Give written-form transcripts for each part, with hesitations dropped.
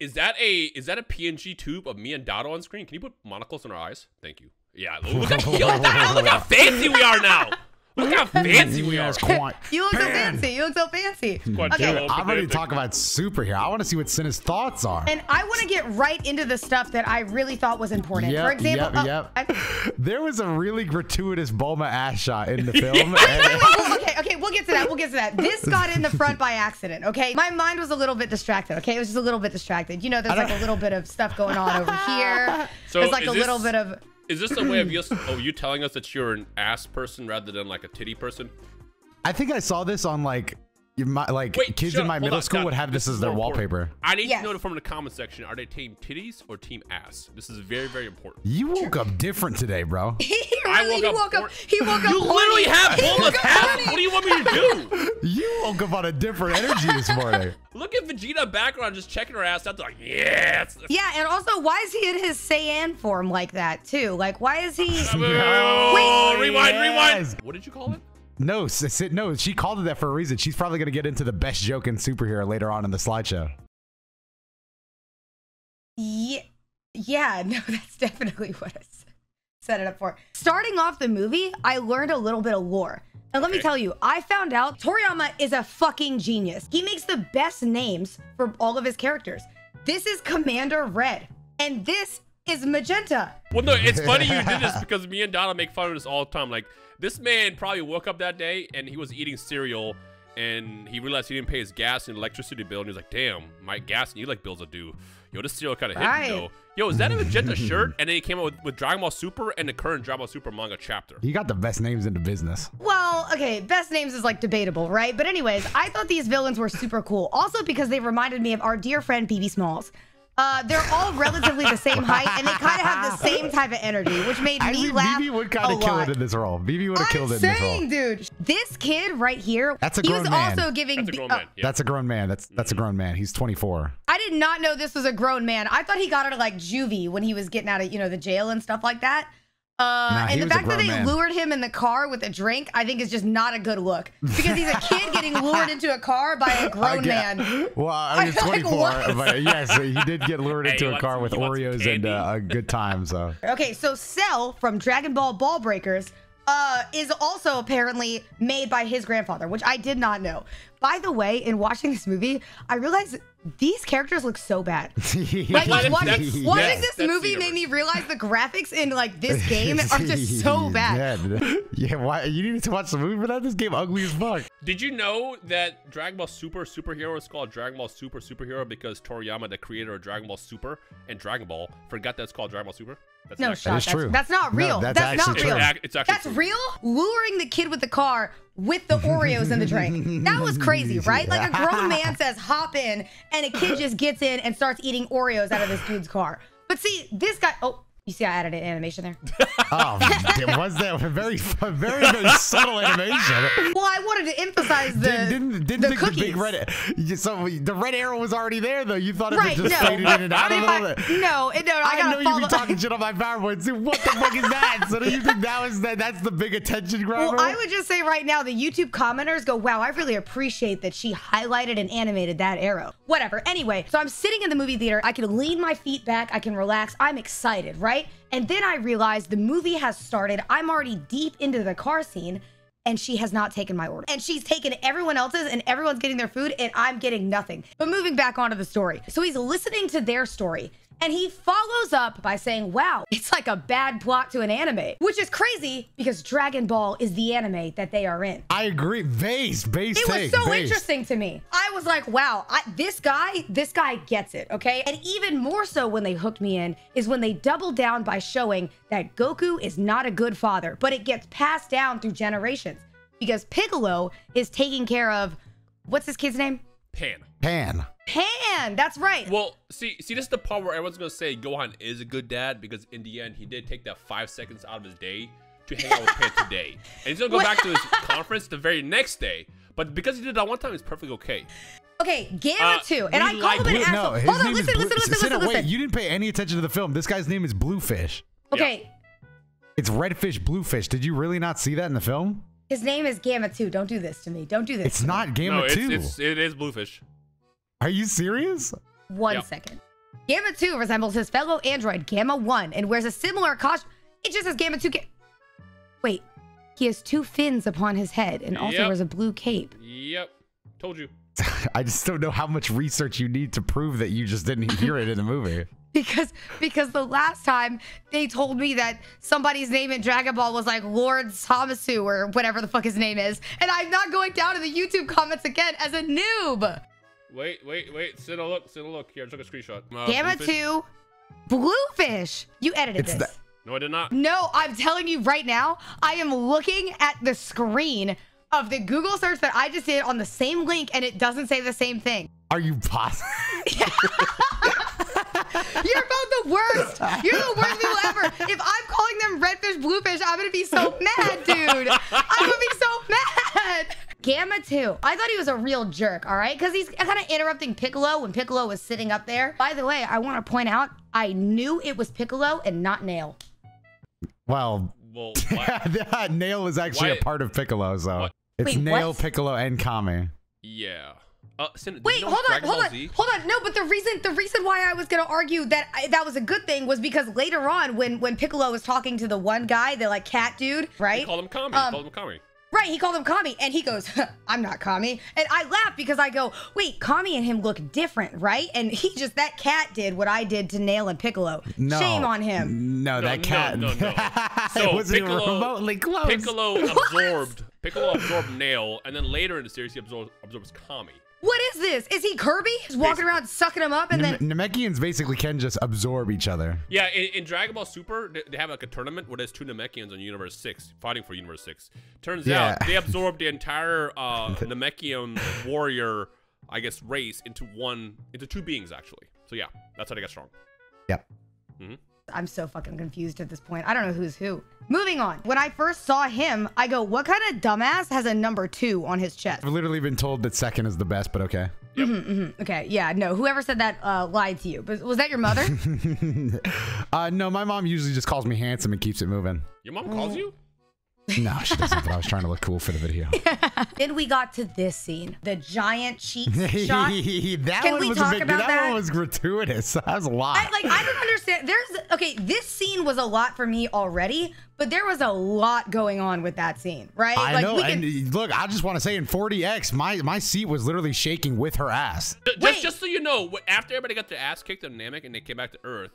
Is that a PNG tube of me and Dotto on screen? Can you put monocles on our eyes? Thank you. Yeah, look how fancy we are now. Look how fancy we are. You look so fancy. You look so fancy. Okay, I'm ready to talk about superhero. I want to see what Cinna's thoughts are. And I want to get right into the stuff that I really thought was important. For example, there was a really gratuitous Bulma ass shot in the film. Okay, we'll get to that. We'll get to that. This got in the front by accident, okay? My mind was a little bit distracted, okay? It was just a little bit distracted. You know, there's like a little bit of stuff going on over here. So there's like a little bit of... Is this a way of you telling us that you're an ass person rather than like a titty person? I think I saw this on like kids in my middle school would have this as their wallpaper. I need to know from the comment section, are they team titties or team ass? This is very, very important. You woke up different today, bro. He woke up. You literally have Bulma's ass. What do you want me to do? You woke up on a different energy this morning. Look at Vegeta background just checking her ass out. Like, yes. Yeah, and also, why is he in his Saiyan form like that, too? Like, why is he... Wait, rewind. What did you call it? No, she called it that for a reason. She's probably going to get into the best joke in superhero later on in the slideshow. Yeah, no, that's definitely what I set it up for. Starting off the movie, I learned a little bit of lore. And let me tell you, I found out Toriyama is a fucking genius. He makes the best names for all of his characters. This is Commander Red, and this is Magenta. Well, no, it's funny you did this because me and Donna make fun of this all the time. Like, this man probably woke up that day and he was eating cereal and he realized he didn't pay his gas and electricity bill. And he was like, damn, my gas and electric bills are due. Yo, this cereal kind of hit me, though. Yo, is that a Magenta shirt? And then he came out with Dragon Ball Super and the current Dragon Ball Super manga chapter. You got the best names in the business. Well, okay, best names is like debatable, right? But anyways, I thought these villains were super cool. Also because they reminded me of our dear friend BB Smalls. They're all relatively the same height, and they kind of have the same type of energy, which made me laugh. BB would kind of kill it in this role. BB would have killed it in this role. Dude, this kid right here, that's a grown man. Also giving. That's a grown man. Yeah. That's a grown man. That's a grown man. He's 24. I did not know this was a grown man. I thought he got out of like juvie when he was getting out of the jail and stuff like that. And the fact that they lured him in the car with a drink, I think is just not a good look. Because he's a kid getting lured into a car by a grown man. Well, I mean, 24, but yes, he did get lured into a car with Oreos and a good time. So okay, so Cell from Dragon Ball Ball Breakers is also apparently made by his grandfather, which I did not know. By the way, in watching this movie, I realized these characters look so bad. Like watching this movie made me realize the graphics in like this game are just so bad. Yeah, why you needed to watch the movie for that? This game ugly as fuck. Did you know that Dragon Ball Super Superhero is called Dragon Ball Super Superhero because Toriyama, the creator of Dragon Ball Super and Dragon Ball, forgot that it's called Dragon Ball Super? That's that's not real. No, that's not real. It's actually that's real. Luring the kid with the car with the Oreos in the drink. That was crazy, right? Like a grown man says, hop in, and a kid just gets in and starts eating Oreos out of this dude's car. But see, this guy, oh, you see I added an animation there? Oh, was that a very subtle animation? Well, I wanted to emphasize the cookies. The big red, so the red arrow was already there, though. You thought it would just faded in and out a little bit. No, I know you'd be talking shit on my PowerPoint. See, what the fuck is that? So do you think that's the big attention grabber? Well, I would just say right now, the YouTube commenters go, wow, I really appreciate that she highlighted and animated that arrow. Whatever. Anyway, so I'm sitting in the movie theater. I can lean my feet back. I can relax. I'm excited, right? And then I realized the movie has started. I'm already deep into the car scene, and she has not taken my order. And she's taken everyone else's, and everyone's getting their food, and I'm getting nothing. But moving back onto the story. So he's listening to their story, and he follows up by saying, wow, it's like a bad plot to an anime, which is crazy because Dragon Ball is the anime that they are in. I agree. Base It was so interesting to me. I was like, wow, this guy gets it, okay? And even more so when they hooked me in is when they doubled down by showing that Goku is not a good father, but it gets passed down through generations because Piccolo is taking care of, what's this kid's name? Pan, that's right. Well, see, this is the part where everyone's gonna say Gohan is a good dad because in the end he did take that 5 seconds out of his day to hang out with Pan today, and he's gonna go back to his conference the very next day. But because he did that one time, it's perfectly okay. Okay, Gamma 2, and I call him an asshole. Hold on, listen. Wait, you didn't pay any attention to the film. This guy's name is Bluefish. Okay. Yeah. It's Redfish Bluefish. Did you really not see that in the film? His name is Gamma 2. Don't do this to me. Don't do this. It's not Gamma 2. It is Bluefish. Are you serious? One second. Gamma 2 resembles his fellow android Gamma 1 and wears a similar costume. It just says Gamma 2. Wait, he has 2 fins upon his head and also wears a blue cape. Yep, told you. I just don't know how much research you need to prove that you just didn't hear it in the movie. Because the last time they told me that somebody's name in Dragon Ball was like Lord Samasu or whatever the fuck his name is, and I'm not going down to the YouTube comments again as a noob. Wait. Cinna, look. Here, I took a screenshot. Gamma 2, Bluefish. You edited this. No, I did not. No, I'm telling you right now, I am looking at the screen of the Google search that I just did on the same link, and it doesn't say the same thing. Are you positive? You're both the worst. You're the worst people ever. If I'm calling them redfish, bluefish, I'm gonna be so mad, dude. I'm gonna be so mad. Gamma 2. I thought he was a real jerk, all right? Because he's kind of interrupting Piccolo when Piccolo was sitting up there. By the way, I want to point out, I knew it was Piccolo and not Nail. Well, Nail is actually a part of Piccolo, so it's Nail, Piccolo, and Kami. Yeah. Cinna, wait, hold on. No, but the reason why I was gonna argue that that was a good thing was because later on, when Piccolo was talking to the one guy, the like cat dude, right? He called him Kami. Right, he called him Kami, and he goes, I'm not Kami. And I laugh because I go, wait, Kami and him look different, right? And that cat did what I did to Nail and Piccolo. No. Shame on him. No, that cat. No. So it wasn't even remotely close. Piccolo absorbed Nail, and then later in the series, he absorbs Kami. What is this? Is he Kirby? He's walking around sucking him up and then... Namekians basically can just absorb each other. Yeah, in Dragon Ball Super, they have like a tournament where there's 2 Namekians on Universe 6, fighting for Universe 6. Turns out they absorbed the entire Namekian warrior, I guess, race into 2 beings, actually. So yeah, that's how they got strong. Yep. Mm-hmm. I'm so fucking confused at this point. I don't know who's who. Moving on. When I first saw him, I go, what kind of dumbass has a number 2 on his chest? I've literally been told that second is the best, but okay. Yep. Okay, yeah, no. Whoever said that lied to you. But was that your mother? No, my mom usually just calls me handsome and keeps it moving. Your mom calls you? No, she doesn't, but I was trying to look cool for the video. Then we got to this scene, the giant cheeks shot. That one was gratuitous. That was a lot. I don't understand. This scene was a lot for me already, but there was a lot going on with that scene, right? I know, and look, I just want to say in 40X, my seat was literally shaking with her ass. Just so you know, after everybody got their ass kicked in Namek and they came back to Earth,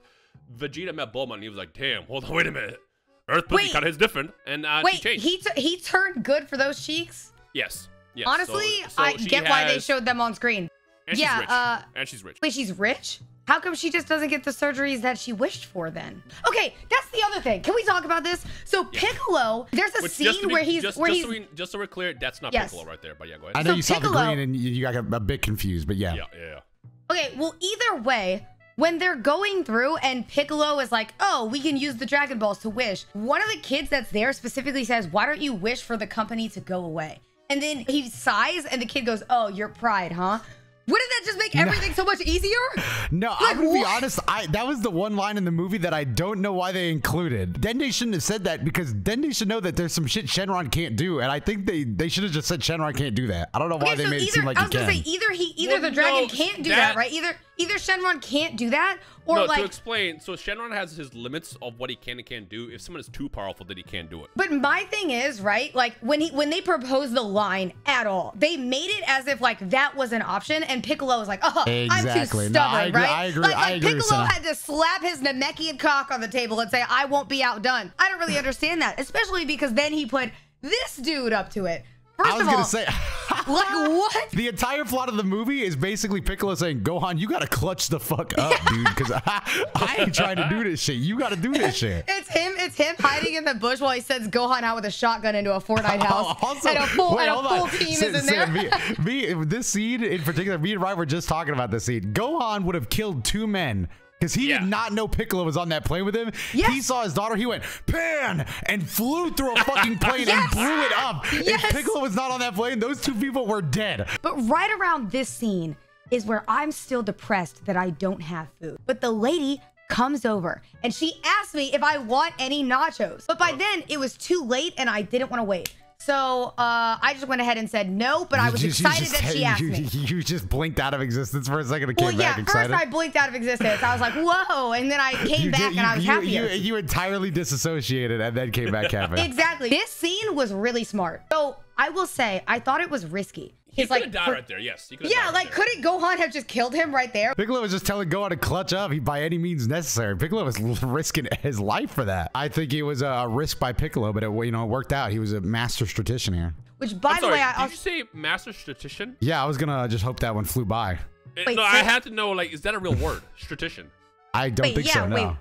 Vegeta met Bulma and he was like, damn, hold on, wait a minute. Earth pussy kind of is different, and she changed. He turned good for those cheeks? Yes. Honestly, I get why they showed them on screen. And she's rich. And she's rich. Wait, she's rich? How come she just doesn't get the surgeries that she wished for then? Okay, that's the other thing. Can we talk about this? So Piccolo, there's a scene where he's... Just so we're clear, that's not Piccolo right there, but yeah, go ahead. I know you saw the green and you got a bit confused, but yeah. Yeah. Okay, well, either way... When they're going through and Piccolo is like, oh, we can use the Dragon Balls to wish. One of the kids that's there specifically says, why don't you wish for the company to go away? And then he sighs and the kid goes, oh, your pride, huh? Wouldn't that just make everything so much easier? No, I'm gonna be honest. That was the one line in the movie that I don't know why they included. Dende shouldn't have said that because Dende should know that there's some shit Shenron can't do, and I think they should have just said Shenron can't do that. I don't know why they made it seem like he can. I was gonna say either the dragon can't do that, right? Either Shenron can't do that, or to explain. So Shenron has his limits of what he can and can't do. If someone is too powerful, then he can't do it. But my thing is, right? Like when they proposed the line at all, they made it as if like that was an option, and Piccolo was like, oh, exactly. I'm too stubborn, right? I agree. Like Piccolo had to slap his Namekian cock on the table and say, I won't be outdone. I don't really understand that, especially because then he put this dude up to it. I was gonna say, like what? The entire plot of the movie is basically Piccolo saying, "Gohan, you gotta clutch the fuck up, dude, because I ain't trying to do this shit. You gotta do this shit." It's him hiding in the bush while he sends Gohan out with a shotgun into a Fortnite house, also, and a full team is in there. This scene in particular, me and Ryan were just talking about this scene. Gohan would have killed 2 men. Because he did not know Piccolo was on that plane with him. Yes. He saw his daughter. He went, pan, and flew through a fucking plane and blew it up. If Piccolo was not on that plane, those 2 people were dead. But right around this scene is where I'm still depressed that I don't have food. But the lady comes over and she asked me if I want any nachos. But by then, it was too late and I didn't want to wait. So I just went ahead and said no, but I was excited that she asked me. You just blinked out of existence for a second and came back excited. First I blinked out of existence. I was like, whoa, and then I came back and I was happier. You entirely disassociated and then came back happy. Exactly. This scene was really smart. So I will say, I thought it was risky. He could have died right there, yes. Yeah, like, couldn't Gohan have just killed him right there? Piccolo was just telling Gohan to clutch up by any means necessary. Piccolo was risking his life for that. I think it was a risk by Piccolo, but it worked out. He was a master statistician here. Which, by the way, did you say master statistician? Yeah, I was gonna just hope that one flew by. No, I had to know, like, is that a real word? Statistician. I don't think so, no.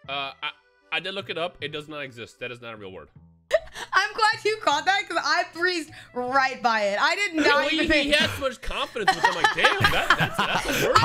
I did look it up. It does not exist. That is not a real word. I'm glad you caught that because I breezed right by it. I did not even think. He had so much confidence with it. I'm like, damn, that's a word.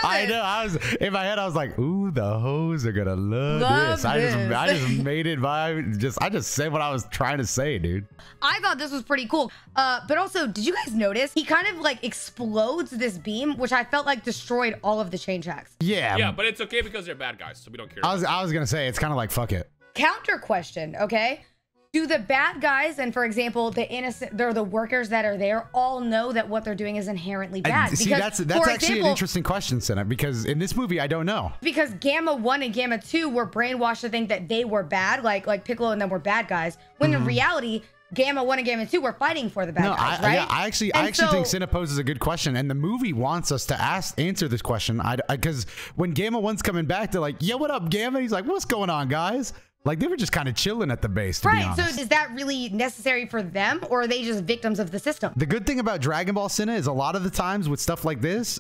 I know. In my head, I was like, ooh, the hoes are gonna love this. I just made it by I just said what I was trying to say, dude. I thought this was pretty cool. But also, did you guys notice he kind of like explodes this beam, which I felt like destroyed all of the chain tracks. Yeah. Yeah, but it's okay because they're bad guys, so we don't care. I was gonna say it's kind of like fuck it. Counter question, okay? Do the bad guys and, for example, the innocent, they're the workers that are there, all know that what they're doing is inherently bad? See, that's actually an interesting question, Cinna, because in this movie, I don't know. Because Gamma 1 and Gamma 2 were brainwashed to think that they were bad, like Piccolo and them were bad guys, when in reality, Gamma 1 and Gamma 2 were fighting for the bad guys, right? Yeah, I actually think Cinna poses a good question, and the movie wants us to answer this question. Because when Gamma 1's coming back, they're like, yo, what up, Gamma? He's like, what's going on, guys? Like, they were just kind of chilling at the base, to be honest. So is that really necessary for them, or are they just victims of the system? The good thing about Dragon Ball Cinna is a lot of the times with stuff like this,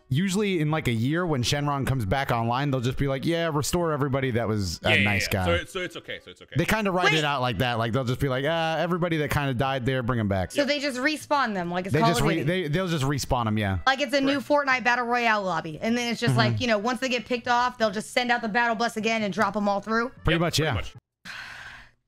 usually in like a year when Shenron comes back online, they'll just be like, yeah, restore everybody that was a nice guy. So it's okay. They kind of write it out like that. Like, they'll just be like, everybody that kind of died there, bring them back. So they just respawn them like it's Call of Duty. They'll just respawn them, yeah. Like it's a new Fortnite Battle Royale lobby. And then it's just like, once they get picked off, they'll just send out the Battle Bus again and drop them all through. Pretty much, yeah.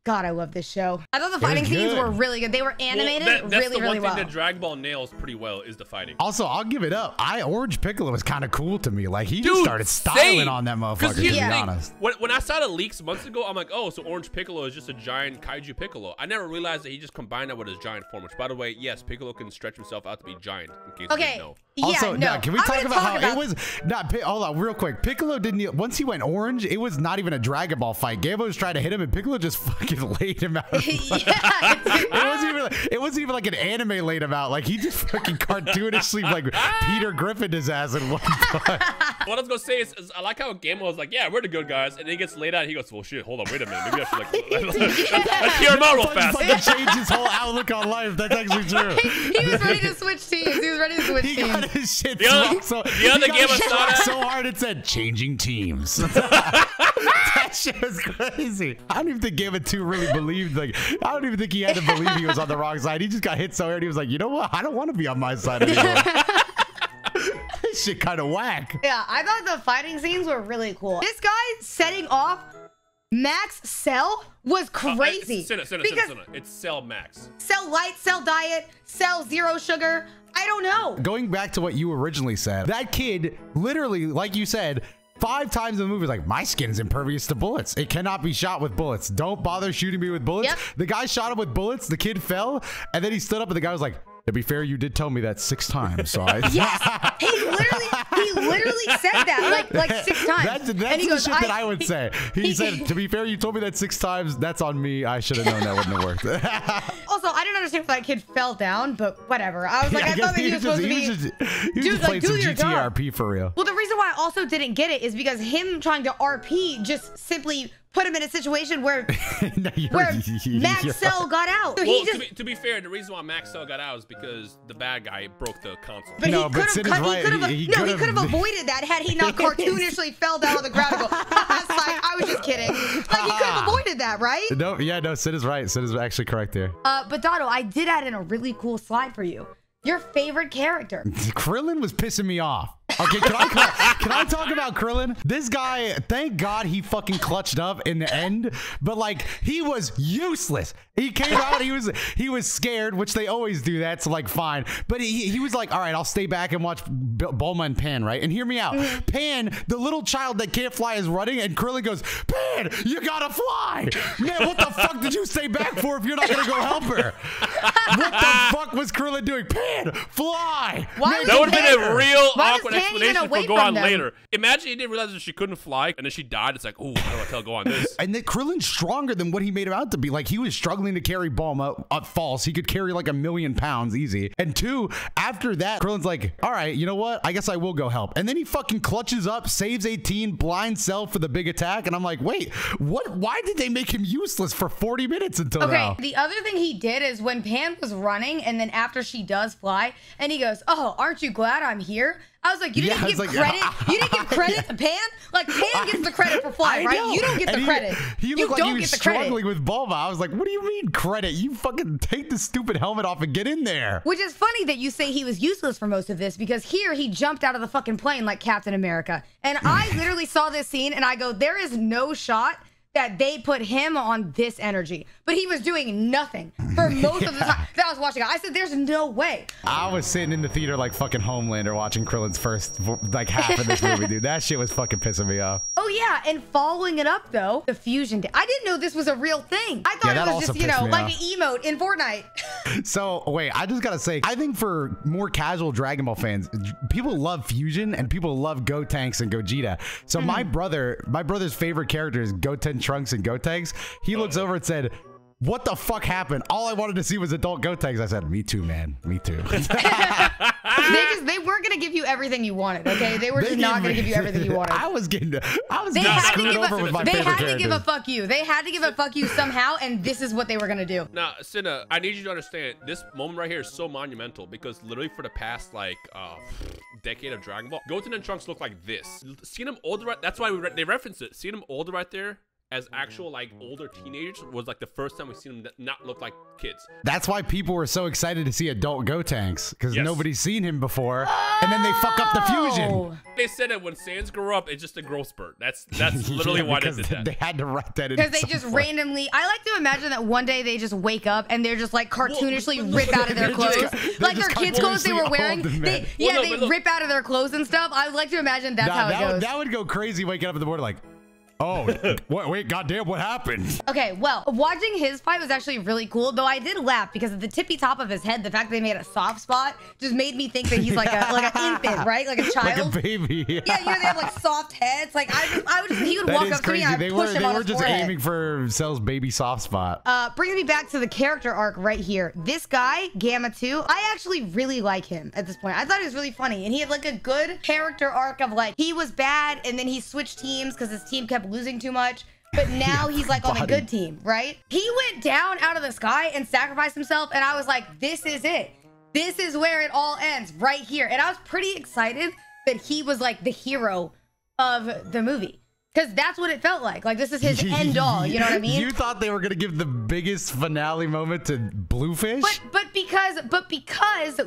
God, I love this show. I thought the fighting scenes were really good. They were animated really well. That's the one thing that Dragon Ball nails pretty well is the fighting. Also, I'll give it up. Orange Piccolo was kind of cool to me. Like, he just started styling on that motherfucker, to be honest. When I saw the leaks months ago, I'm like, oh, so Orange Piccolo is just a giant kaiju Piccolo. I never realized that he just combined that with his giant form, which, by the way, yes, Piccolo can stretch himself out to be giant, in case you didn't know. Also, can we talk about how it was not? Hold on, real quick. Piccolo didn't. Once he went orange, it was not even a Dragon Ball fight. Gamma was trying to hit him, and Piccolo just fucking laid him out. It wasn't even like an anime laid him out. Like, he just fucking cartoonishly like Peter Griffin his ass in one punch. What I was gonna say is I like how Gamma was like, yeah, we're the good guys, and then he gets laid out. And he goes, well, shit, hold on, wait a minute, maybe I should let's hear him out real fast. Fucking changed his whole outlook on life. That's actually true. He was ready to switch teams. He was ready to switch teams. Got his shit the other Gamma saw that so hard it said changing teams. That shit was crazy. I don't even think Gamma 2 really believed. Like, I don't even think he had to believe he was on the wrong side. He just got hit so hard. He was like, you know what? I don't want to be on my side anymore. This shit kind of whack. Yeah, I thought the fighting scenes were really cool. This guy setting off Max Cell was crazy. Cinna. It's Cell Max. Cell Light, Cell Diet, Cell Zero Sugar. I don't know. Going back to what you originally said, that kid literally, like you said, 5 times in the movie was like, my skin's impervious to bullets. It cannot be shot with bullets. Don't bother shooting me with bullets. Yep. The guy shot him with bullets. The kid fell, and then he stood up, and the guy was like, to be fair, you did tell me that 6 times. So yes, he literally said that like 6 times. That's the shit that I would say. He said, to be fair, you told me that 6 times. That's on me. I should have known that wouldn't have worked. Also, I didn't understand if that kid fell down, but whatever. I was like, I thought that he was supposed to be. He was just playing some GTRP for real. Well, the reason why I also didn't get it is because him trying to RP just simply put him in a situation where Max Cell got out. So well, to be fair, the reason why Max Cell got out is because the bad guy broke the console. But he could have avoided that had he not cartoonishly fell down on the ground and go, I was just kidding. Like, he could have avoided that, right? No, Sid is right. Sid is actually correct there. But Dotto, I did add in a really cool slide for you. Your favorite character. Krillin was pissing me off. Okay, can I talk about about Krillin? This guy, thank God he fucking clutched up in the end, but like he was useless. He came out, he was scared, which they always do that, so like fine. But he was like, all right, I'll stay back and watch Bulma and Pan, right? And hear me out. Pan, the little child that can't fly, is running, and Krillin goes, Pan, you gotta fly. Man, what the fuck did you stay back for if you're not gonna go help her? What the fuck was Krillin doing? Pan, fly. Man, that would have been a real awkward explanation for Gohan later. Imagine he didn't realize that she couldn't fly, and then she died. It's like, oh, how do I tell Gohan this? And then Krillin's stronger than what he made him out to be. Like, he was struggling to carry Bulma up false. He could carry like 1,000,000 pounds easy. And two, after that, Krillin's like, all right, you know what? I guess I will go help. And then he fucking clutches up, saves 18, blind Cell for the big attack. And I'm like, wait, what? Why did they make him useless for 40 minutes until now? Okay, the other thing he did is when Pan was running, and then after she does fly, and he goes, oh, aren't you glad I'm here? I was like, you didn't give credit. You didn't give credit to Pan. Like, Pan gets the credit for flying, right? You don't get the credit. He looked like he was struggling with Bulma. I was like, what do you mean credit? You fucking take the stupid helmet off and get in there. Which is funny that you say he was useless for most of this, because here he jumped out of the fucking plane like Captain America. And I literally saw this scene and I go, there is no shot that they put him on this energy, but he was doing nothing for most of the time that I was watching. I said, there's no way. I was sitting in the theater like fucking Homelander watching Krillin's first like half of this movie, dude. That shit was fucking pissing me off. Oh yeah, and following it up though, the fusion day. I didn't know this was a real thing. I thought it was just, you know, like an emote in Fortnite. So wait, I just gotta say, I think for more casual Dragon Ball fans, people love fusion and people love Gotenks and Gogeta. So my brother's favorite character is Goten, Trunks, and Gotenks. He looks over and said, what the fuck happened? All I wanted to see was adult Gotenks. I said, me too, man. Me too. They weren't gonna give you everything you wanted, okay? They were just not gonna give you everything you wanted. I was getting screwed over with my favorite characters. They had to give a fuck you. They had to give a fuck you somehow, and this is what they were gonna do. Now, Cinna, I need you to understand, this moment right here is so monumental because literally for the past like decade of Dragon Ball, Goten and Trunks look like this. Seeing them older, that's why they referenced it. Seeing them older right there as actual like older teenagers was like the first time we've seen them not look like kids. That's why people were so excited to see adult Gotenks, because nobody's seen him before, and then they fuck up the fusion. They said that when Saiyans grow up, it's just a growth spurt. That's literally why they did that. They had to write that in. Because they just randomly, I like to imagine that one day they just wake up and they're just like cartoonishly rip out of their clothes. Like their kids' clothes they were wearing. They rip out of their clothes and stuff. I would like to imagine that's how it goes. That would go crazy waking up in the morning like, oh, wait, goddamn, what happened? Okay, well, watching his fight was actually really cool, though I did laugh because at the tippy top of his head, the fact that they made a soft spot just made me think that he's like an infant, right? Like a child. Like a baby. Yeah, you know, they have like soft heads. Like he would walk up to me and I'd push him on his forehead. They were just aiming for Cell's baby soft spot. Brings me back to the character arc right here. This guy, Gamma 2, I actually really like him at this point. I thought he was really funny, and he had like a good character arc of like, he was bad and then he switched teams because his team kept losing too much. But now he's like on a good team, right? He went down out of the sky and sacrificed himself. And I was like, this is it. This is where it all ends right here. And I was pretty excited that he was like the hero of the movie. Because that's what it felt like. Like, this is his end all. You know what I mean? You thought they were going to give the biggest finale moment to Bluefish? But because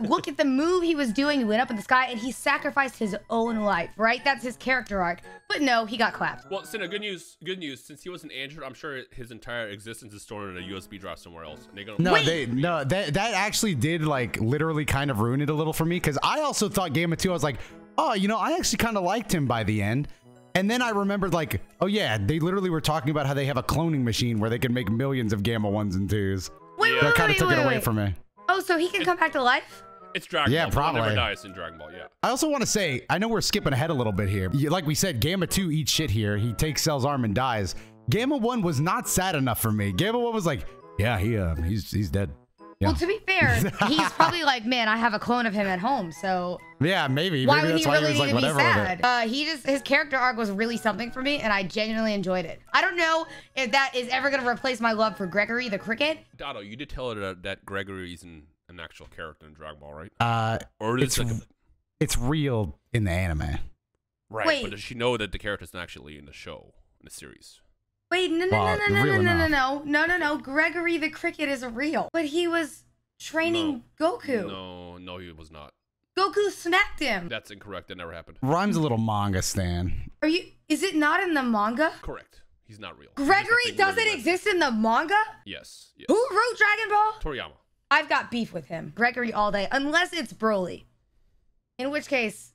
look at the move he was doing. He went up in the sky and he sacrificed his own life, right? That's his character arc. But no, he got clapped. Well, Cinna, good news. Good news. Since he was an android, I'm sure his entire existence is stored in a USB drive somewhere else. And they're gonna that actually did like literally kind of ruin it a little for me. Because I also thought Gamma 2, I was like, oh, you know, I actually kind of liked him by the end. And then I remembered, like, oh yeah, they literally were talking about how they have a cloning machine where they can make millions of Gamma 1s and 2s. That kind of took it away from me. Oh, so he can come back to life? It's Dragon Ball. Yeah, probably. Never dies in Dragon Ball, yeah. I also want to say, I know we're skipping ahead a little bit here. Like we said, Gamma 2 eats shit here. He takes Cell's arm and dies. Gamma 1 was not sad enough for me. Gamma 1 was like, yeah, he's dead. Yeah. Well, to be fair, he's probably like, man, I have a clone of him at home, so yeah, maybe. Why maybe would that's he why really he was need like, to be whatever. sad? His character arc was really something for me, and I genuinely enjoyed it. I don't know if that is ever gonna replace my love for Gregory the Cricket. Dato, you did tell her that Gregory is an actual character in Dragon Ball, right? Or is it's real in the anime. Right, wait, but does she know that the character is actually in the show, in the series? Wait, no. Gregory the Cricket is real, but he was training Goku. No, he was not. Goku smacked him. That's incorrect. That never happened. Rhyme's a little manga stan. Is it not in the manga? Correct. He's not real. Gregory doesn't exist in the manga? Yes. Who wrote Dragon Ball? Toriyama. I've got beef with him. Gregory all day, unless it's Broly. In which case,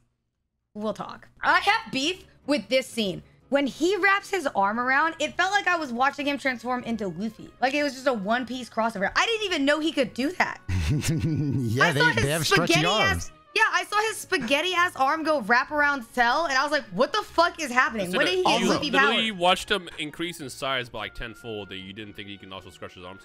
we'll talk. I have beef with this scene. When he wraps his arm around, it felt like I was watching him transform into Luffy. Like it was just a one-piece crossover. I didn't even know he could do that. Yeah, they have stretchy arms. Yeah, I saw his spaghetti-ass arm go wrap around Cell, and I was like, what the fuck is happening? When did he get Luffy power? Literally watched him increase in size by like tenfold that you didn't think he can also stretch his arms.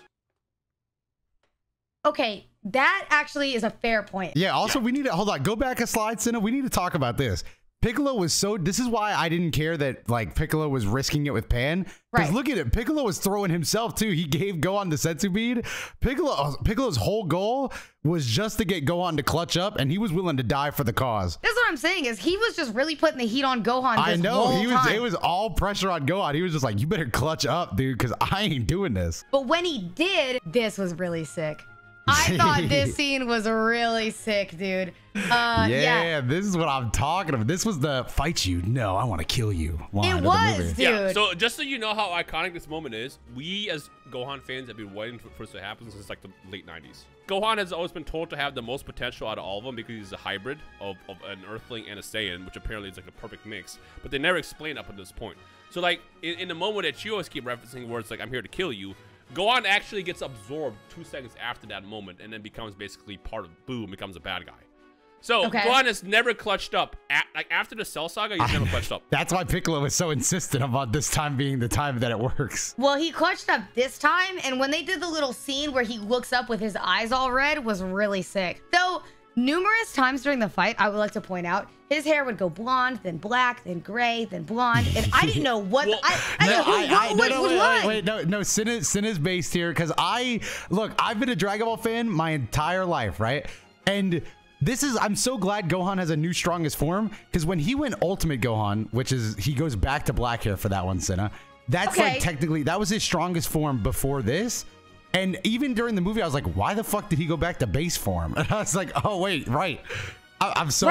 Okay, that actually is a fair point. Yeah, also we need to, hold on, go back a slide, Cinna. We need to talk about this. Piccolo was so, this is why I didn't care that like Piccolo was risking it with Pan. Because look at it, Piccolo was throwing himself too. He gave Gohan the Senzu bead. Piccolo's whole goal was just to get Gohan to clutch up, and he was willing to die for the cause. That's what I'm saying, is he was just really putting the heat on Gohan. I know, time. It was all pressure on Gohan. He was just like, you better clutch up, dude, because I ain't doing this. But when he did, this was really sick. I thought this scene was really sick, dude. Yeah, this is what I'm talking about. This was the fight you. No, I want to kill you. It was, dude. Yeah, so just so you know how iconic this moment is, we as Gohan fans have been waiting for this to happen since like the late 90s. Gohan has always been told to have the most potential out of all of them because he's a hybrid of an Earthling and a Saiyan, which apparently is like a perfect mix. But they never explain up at this point. So like in the moment that you always keep referencing where it's like, I'm here to kill you, Gohan actually gets absorbed 2 seconds after that moment and then becomes basically part of Boom, becomes a bad guy. So Gohan has never clutched up. Like after the Cell Saga, he's never clutched up. That's why Piccolo is so insistent about this time being the time that it works. Well, he clutched up this time, and when they did the little scene where he looks up with his eyes all red was really sick. Though numerous times during the fight, I would like to point out, his hair would go blonde, then black, then gray, then blonde, and I didn't know what. No, Cinna's based here because I've been a Dragon Ball fan my entire life, right? And I'm so glad Gohan has a new strongest form because when he went Ultimate Gohan, which is he goes back to black hair for that one, Cinna. That's like technically that was his strongest form before this. And even during the movie, I was like, why the fuck did he go back to base form? And I was like, oh wait, right. I'm so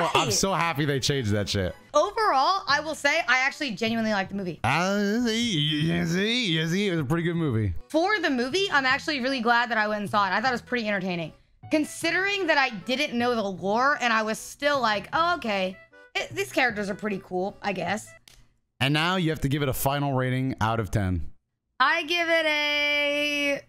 happy they changed that shit. Overall, I will say I actually genuinely liked the movie. It was a pretty good movie. For the movie, I'm actually really glad that I went and saw it. I thought it was pretty entertaining. Considering that I didn't know the lore and I was still like, oh, okay, these characters are pretty cool, I guess. And now you have to give it a final rating out of 10. I give it a